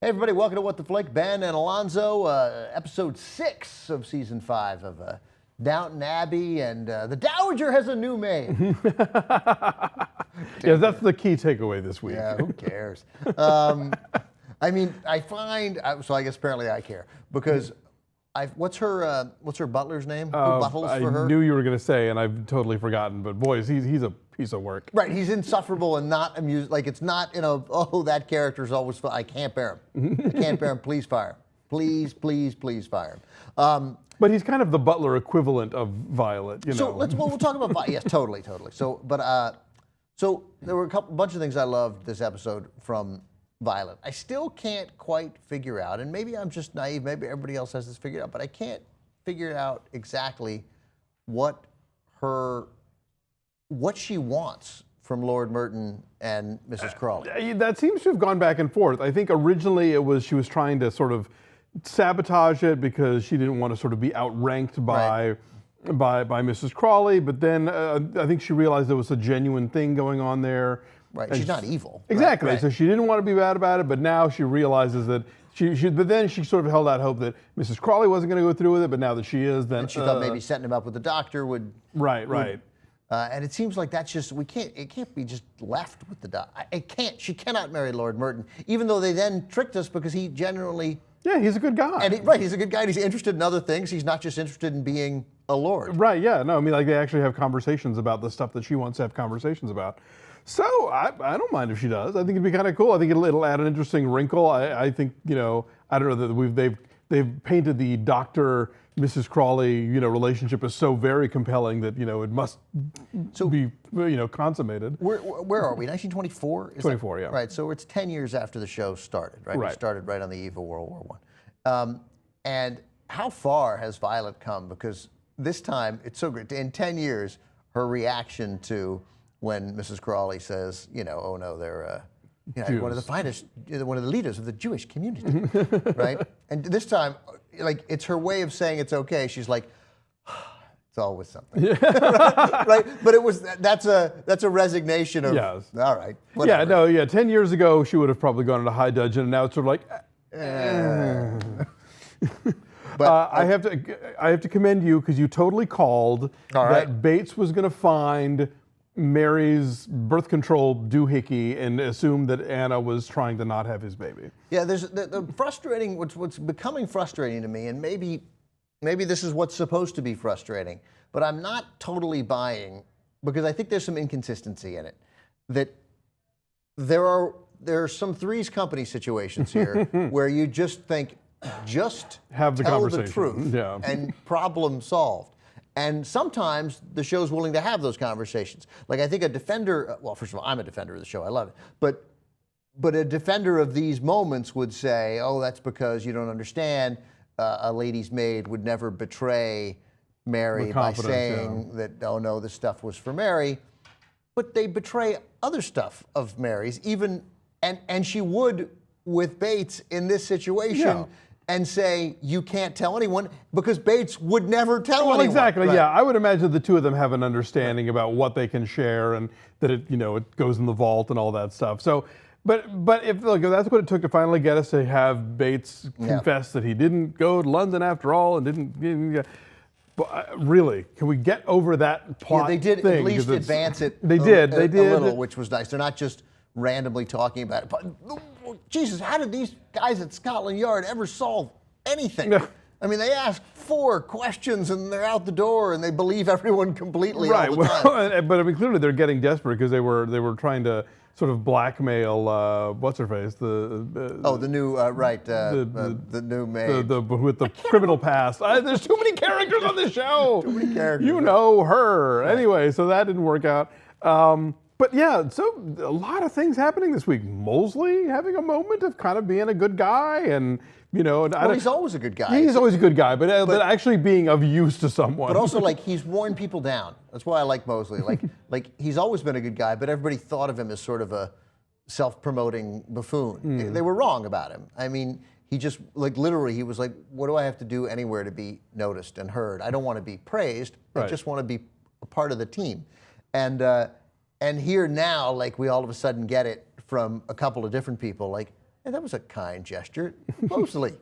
Hey everybody, welcome to What the Flick. Ben and Alonso, episode 6 of season 5 of Downton Abbey, and the Dowager has a new maid. Yeah, that's the key takeaway this week. Yeah, who cares? I mean, I find, so I guess apparently I care, because what's her butler's name? Who buttles for her? I knew you were going to say, and I've totally forgotten, but boys, he's a piece of work. Right, he's insufferable and not amused. Like, it's not, oh, that character's always fun. I can't bear him. I can't bear him. Please fire him. Please, please, please fire him. But he's kind of the butler equivalent of Violet, you know. So we'll talk about Violet. Yes, totally. So there were a bunch of things I loved this episode from Violet. I still can't quite figure out, and maybe I'm just naive, maybe everybody else has this figured out, but I can't figure out exactly what she wants from Lord Merton and Mrs. Crawley. That seems to have gone back and forth. I think originally she was trying to sort of sabotage it because she didn't want to sort of be outranked by Mrs. Crawley, but then I think she realized there was a genuine thing going on there. Right, she's not evil. Exactly, right. So she didn't want to be bad about it, but now she realizes that but then she sort of held out hope that Mrs. Crawley wasn't going to go through with it, but now that she is, then... And she thought maybe setting him up with the doctor would... Right. And it seems like that's just, it can't be just left with the doctor. She cannot marry Lord Merton, even though they then tricked us because he generally... Yeah, he's a good guy. And he's a good guy, and he's interested in other things. He's not just interested in being a lord. Right, yeah, no, I mean, like, they actually have conversations about the stuff that she wants to have conversations about. So, I don't mind if she does. I think it'd be kind of cool. I think it'll add an interesting wrinkle. I think, I don't know, that they've painted the Dr. Mrs. Crawley, relationship as so very compelling that, it must be, consummated. Where are we, 1924? 24, yeah. Right, so it's 10 years after the show started, right? It started right on the eve of World War I. And how far has Violet come? Because this time, it's so great. In 10 years, her reaction to when Mrs. Crawley says, oh no, they're one of the finest, one of the leaders of the Jewish community, right? And this time, like, it's her way of saying it's okay. She's like, it's always something, right? But that's a resignation of, yes. All right, whatever. Yeah, 10 years ago, she would have probably gone into high dudgeon, and now it's sort of like, But I have to commend you because you totally called that Bates was going to find Mary's birth control doohickey and assumed that Anna was trying to not have his baby. Yeah, there's the frustrating, what's becoming frustrating to me, and maybe this is what's supposed to be frustrating, but I'm not totally buying, because I think there's some inconsistency in it, that there are some Three's Company situations here where you just think, just have the tell conversation. The truth, and problem solved. And sometimes the show's willing to have those conversations. Like, I think a defender, well, first of all, I'm a defender of the show, I love it. But a defender of these moments would say, oh, that's because you don't understand. A lady's maid would never betray Mary by saying that, oh no, this stuff was for Mary. But they betray other stuff of Mary's, even, and she would with Bates in this situation. And say, you can't tell anyone, because Bates would never tell anyone. Exactly, right. Yeah. I would imagine the two of them have an understanding about what they can share and that it goes in the vault and all that stuff. So, but if that's what it took to finally get us to have Bates confess that he didn't go to London after all and didn't really, can we get over that plot they did thing? At least advance it They did a little, which was nice. They're not just randomly talking about it. But Jesus, how did these guys at Scotland Yard ever solve anything? I mean, they ask 4 questions and they're out the door and they believe everyone completely all the time. But I mean, clearly they're getting desperate because they were trying to sort of blackmail what's her face, the new maid, with the criminal past. There's too many characters on this show. Too many characters. You know her. Right. Anyway, so that didn't work out. But yeah, so a lot of things happening this week. Mosley having a moment of kind of being a good guy, and he's always a good guy. He's always a good guy, but actually being of use to someone. But also, like, he's worn people down. That's why I like Mosley. Like he's always been a good guy, but everybody thought of him as sort of a self-promoting buffoon. They were wrong about him. I mean, he just, like, literally, he was like, what do I have to do anywhere to be noticed and heard? I don't want to be praised. I just want to be a part of the team. And here now, like, we all of a sudden get it from a couple of different people. Like, And that was a kind gesture. Mosley.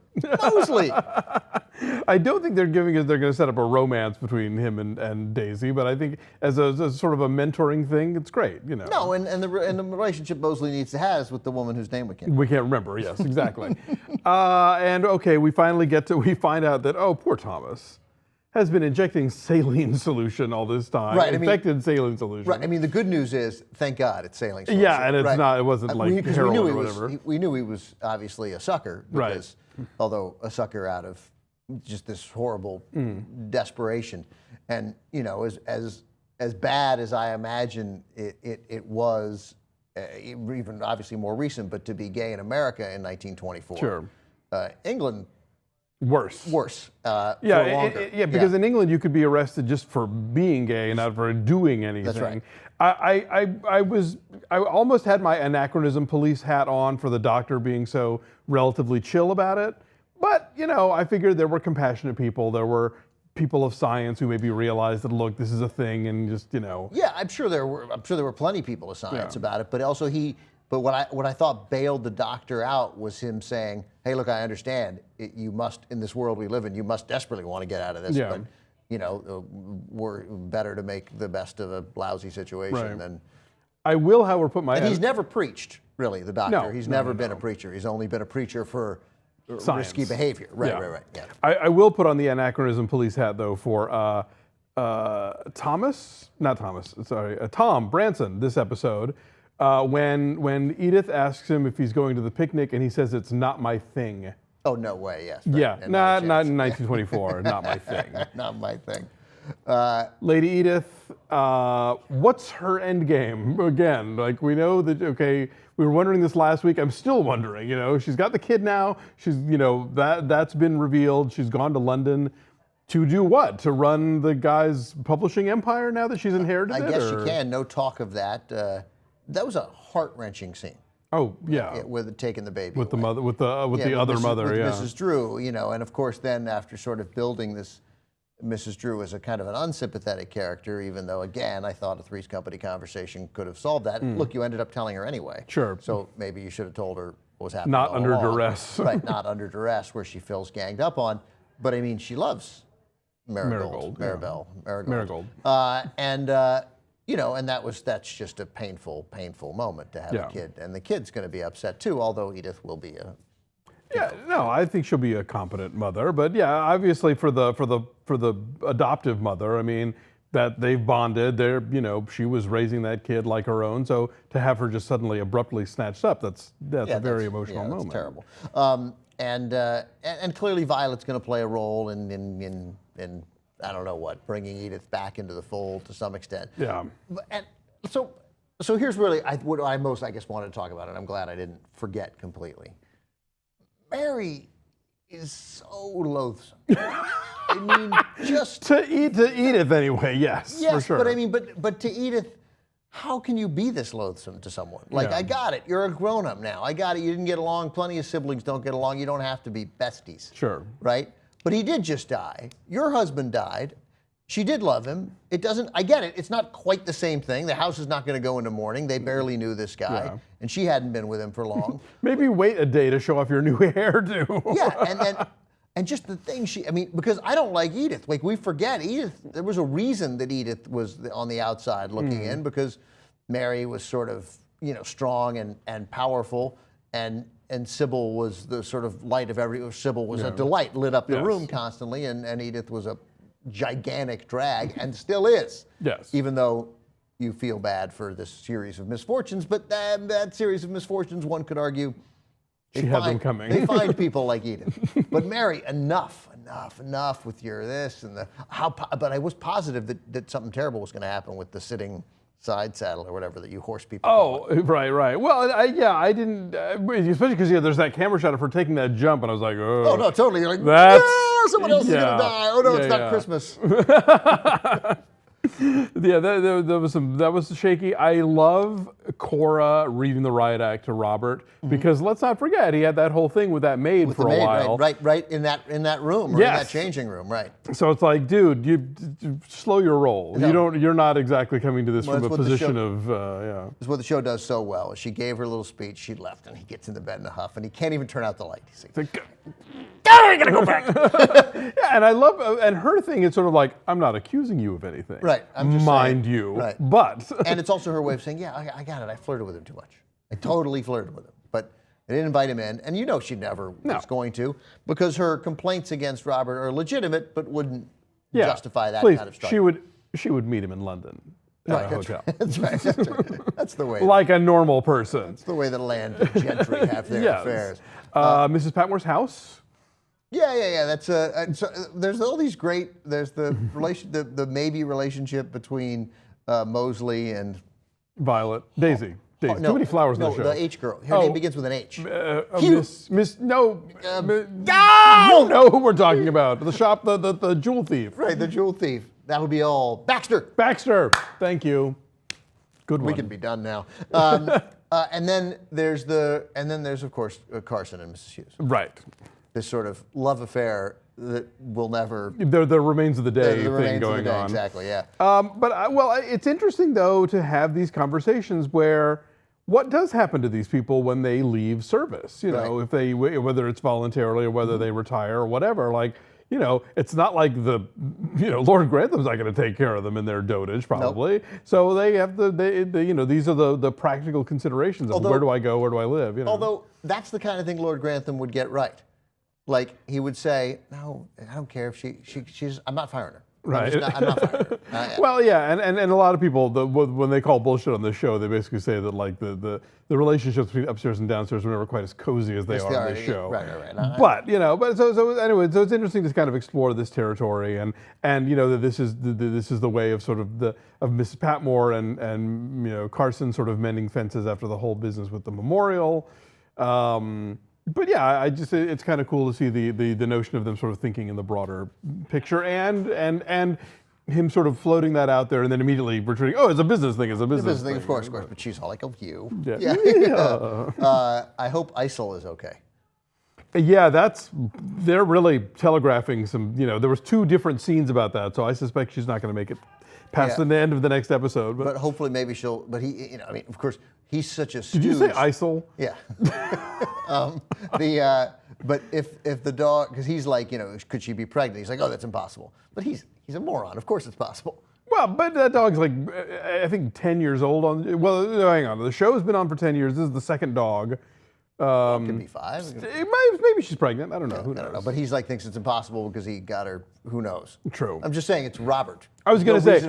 Mosley. I don't think they're going to set up a romance between him and Daisy, but I think as a sort of a mentoring thing, it's great, you know. No, and the relationship Mosley needs to have is with the woman whose name we can't. We can't remember. Yes, exactly. And okay, we find out that, oh, poor Thomas has been injecting saline solution all this time. Right, infected saline solution. Right. I mean, the good news is, thank God, it's saline solution. Yeah, and it's right. not. It wasn't like heroin or whatever. We knew he was obviously a sucker. Because, Right. Although a sucker out of just this horrible desperation, and you know, as bad as I imagine it was, even obviously more recent, but to be gay in America in 1924. Sure. England. Worse. For longer. Because in England you could be arrested just for being gay and not for doing anything. That's right. I almost had my anachronism police hat on for the doctor being so relatively chill about it. But, you know, I figured there were compassionate people. There were people of science who maybe realized that, look, this is a thing, and just, you know. Yeah, I'm sure there were plenty of people of science about it, but also But what I thought bailed the doctor out was him saying, "Hey, look, I understand. You must, in this world we live in, you must desperately want to get out of this. Yeah. But you know, we're better to make the best of a lousy situation than." I will, however, put my. And he's never preached, really. The doctor. No, he's never been a preacher. He's only been a preacher for Science. risky behavior. Right. Yeah. Right. Yeah. I will put on the anachronism police hat though for Tom Branson this episode. When Edith asks him if he's going to the picnic and he says it's not my thing. Oh, no way, yes. Right. Yeah, not in 1924, not my thing. Not my thing. Lady Edith, what's her end game? Again, like we know that, okay, we were wondering this last week. I'm still wondering, you know, she's got the kid now. She's, you know, that's been revealed. She's gone to London to do what? To run the guy's publishing empire now that she's inherited it? I guess she can. No talk of that. That was a heart-wrenching scene. Oh yeah, with taking the baby with away. the mother, with the other mother, with yeah. Mrs. Drew, you know, and of course then after sort of building this Mrs. Drew as a kind of an unsympathetic character, even though again I thought a Three's Company conversation could have solved that. Look, you ended up telling her anyway. Sure. So maybe you should have told her what was happening. Not all under along. duress. Right, not under duress, where she feels ganged up on. But I mean, she loves Marigold. You know, and that's just a painful moment to have a kid, and the kid's going to be upset too. Although Edith will be a. Yeah, no, I think she'll be a competent mother, but yeah, obviously for the adoptive mother, I mean, that they've bonded. They're, you know, she was raising that kid like her own, so to have her just suddenly abruptly snatched up, that's a very emotional moment. That's terrible. And clearly Violet's going to play a role in I don't know what, bringing Edith back into the fold to some extent. Yeah. And so here's really what I most, I guess, wanted to talk about, and I'm glad I didn't forget completely. Mary is so loathsome. I mean, just to Edith anyway, yes, for sure. But I mean, but to Edith, how can you be this loathsome to someone? Like, I got it. You're a grown-up now. I got it. You didn't get along. Plenty of siblings don't get along. You don't have to be besties. Sure. Right? But he did just die. Your husband died. She did love him. It doesn't, I get it. It's not quite the same thing. The house is not going to go into mourning. They barely knew this guy. And she hadn't been with him for long. Maybe wait a day to show off your new hairdo. Yeah, and just the thing because I don't like Edith. Like, we forget Edith, there was a reason that Edith was on the outside looking in, because Mary was sort of, you know, strong and powerful, and Sybil was the sort of light of Sybil was a delight, lit up the room constantly, and Edith was a gigantic drag, and still is. Yes. Even though you feel bad for this series of misfortunes, but that series of misfortunes, one could argue, she had them coming. They find people like Edith. But Mary, enough with your this and but I was positive that something terrible was going to happen with the sitting side saddle or whatever that you horse people. Oh, right. Well, I didn't, especially because there's that camera shot of her taking that jump, and I was like, oh no, totally. You're like, that's someone else is gonna die. Oh no, it's not Christmas. Yeah, that was shaky. I love Cora reading the riot act to Robert because let's not forget he had that whole thing with that maid for a while. Right in that room, or in that changing room, right. So it's like, dude, you slow your roll. No. You're not exactly coming to this from a position of It's what the show does so well. She gave her little speech, she left, and he gets into bed in a huff, and he can't even turn out the light. He's like, I gotta go back. Yeah, and I love, and her thing is sort of like, I'm not accusing you of anything. Right. I'm just mind saying, you. Right. But. And it's also her way of saying, yeah, I got it. I flirted with him too much. I totally flirted with him. But I didn't invite him in. And you know she never was going to, because her complaints against Robert are legitimate, but wouldn't justify that kind of stuff. She would meet him in London. At a hotel. That's right. That's the way. Like a normal person. That's the way the landed gentry have their affairs. Mrs. Patmore's house. Yeah. That's so there's all these great. There's the the maybe relationship between Mosley and Violet. Daisy. Too many flowers in the show. The H girl. Her name begins with an H. No. You know who we're talking about. The shop, the jewel thief. Right, the jewel thief. That would be all Baxter. Thank you. Good one. We can be done now. And then there's of course Carson and Mrs. Hughes. Right. This sort of love affair that will never. The remains of the day thing going on. Exactly. Yeah. But it's interesting though to have these conversations where what does happen to these people when they leave service? You know, if they, whether it's voluntarily or whether they retire or whatever, like. You know, it's not like Lord Grantham's not going to take care of them in their dotage, probably. Nope. So they have these are the practical considerations of where do I go, where do I live. Although that's the kind of thing Lord Grantham would get right. Like he would say, no, I don't care if she's, I'm not firing her. Right. I'm not firing her. Well, yeah, and a lot of people, when they call bullshit on this show, they basically say that like the relationships between upstairs and downstairs were never quite as cozy as they are on this show. Right. But so anyway, so it's interesting to kind of explore this territory, and that this is the way of sort of of Mrs. Patmore and Carson sort of mending fences after the whole business with the memorial. But yeah, it's kind of cool to see the notion of them sort of thinking in the broader picture and him sort of floating that out there and then immediately returning, oh, it's a business thing, of course. But she's all like, oh, you. Yeah. I hope Isel is okay. Yeah, they're really telegraphing some, there was 2 different scenes about that, so I suspect she's not going to make it past the end of the next episode. But hopefully maybe she'll, but he, of course, he's such a stooge. Did you say Isel? Yeah. But if the dog, because he's like, could she be pregnant? He's like, oh, that's impossible. But he's a moron. Of course it's possible. Well, but that dog's like, I think 10 years old. Hang on. The show's been on for 10 years. This is the second dog. It could be 5. Maybe she's pregnant. I don't know. Who knows? I don't know. But he's like thinks it's impossible because he got her. Who knows? True. I'm just saying it's Robert. I was going to say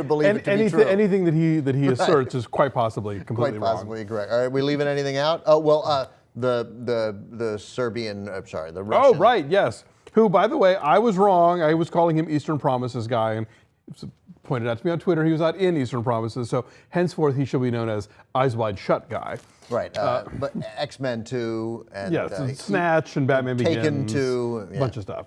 anything that he asserts is quite possibly completely wrong. Quite possibly correct. All right, we leaving anything out? Oh well, the Serbian. the Russian. Oh right, yes. Who, by the way, I was wrong. I was calling him Eastern Promises guy, and it was pointed out to me on Twitter he was not in Eastern Promises, so henceforth he shall be known as Eyes Wide Shut guy. Right, but X-Men 2 and Snatch and Batman Begins. Taken 2. A bunch of stuff.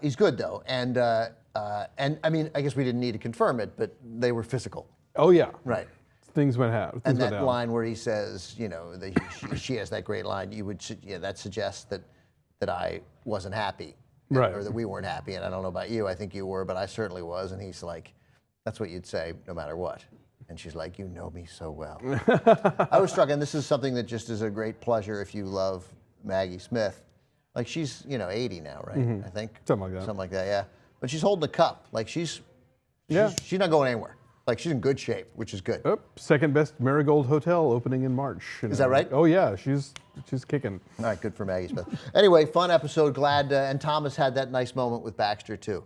He's good though, and I mean, I guess we didn't need to confirm it, but they were physical. Oh yeah. Right. Things went out. And that line where he says, she has that great line. That suggests that I wasn't happy, right, or that we weren't happy. And I don't know about you. I think you were, but I certainly was. And he's like, that's what you'd say no matter what. And she's like, you know me so well. I was struck, and this is something that just is a great pleasure if you love Maggie Smith. Like she's 80 now, right? Mm-hmm. I think something like that. Yeah. But she's holding a cup. Like she's not going anywhere. Like she's in good shape, which is good. Second best Marigold Hotel opening in March. Is that right? Oh yeah, she's kicking. All right, good for Maggie Smith. Anyway, fun episode. Glad, and Thomas had that nice moment with Baxter too.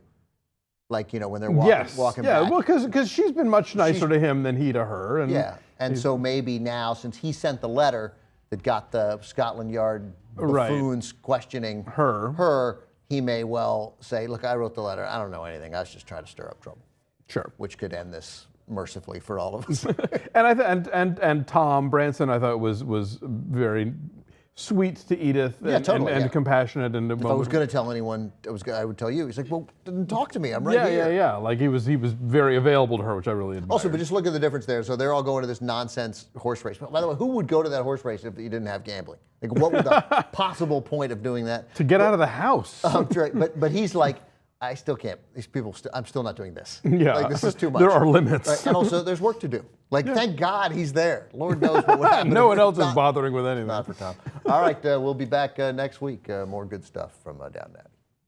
Like when they're walking back. Yeah, well, because she's been much nicer to him than he to her. And and so maybe now, since he sent the letter that got the Scotland Yard buffoons questioning her, he may well say, look, I wrote the letter. I don't know anything. I was just trying to stir up trouble. Sure. Which could end this mercifully for all of us. And Tom Branson, I thought was very sweet to Edith and, totally, and yeah. compassionate. And If I was going to tell anyone, I would tell you. He's like, well, then talk to me. I'm right here. Yeah. Like he was very available to her, which I really admire. Also, but just look at the difference there. So they're all going to this nonsense horse race. By the way, who would go to that horse race if you didn't have gambling? Like, what would the possible point of doing that? To get out of the house. Right. But he's like, I still can't. These people, I'm still not doing this. Yeah. Like, this is too much. There are limits. Right? And also, there's work to do. Like, thank God he's there. Lord knows what would happen. No one else is bothering with anything. Not for Tom. All right, we'll be back next week. More good stuff from Downton Abbey.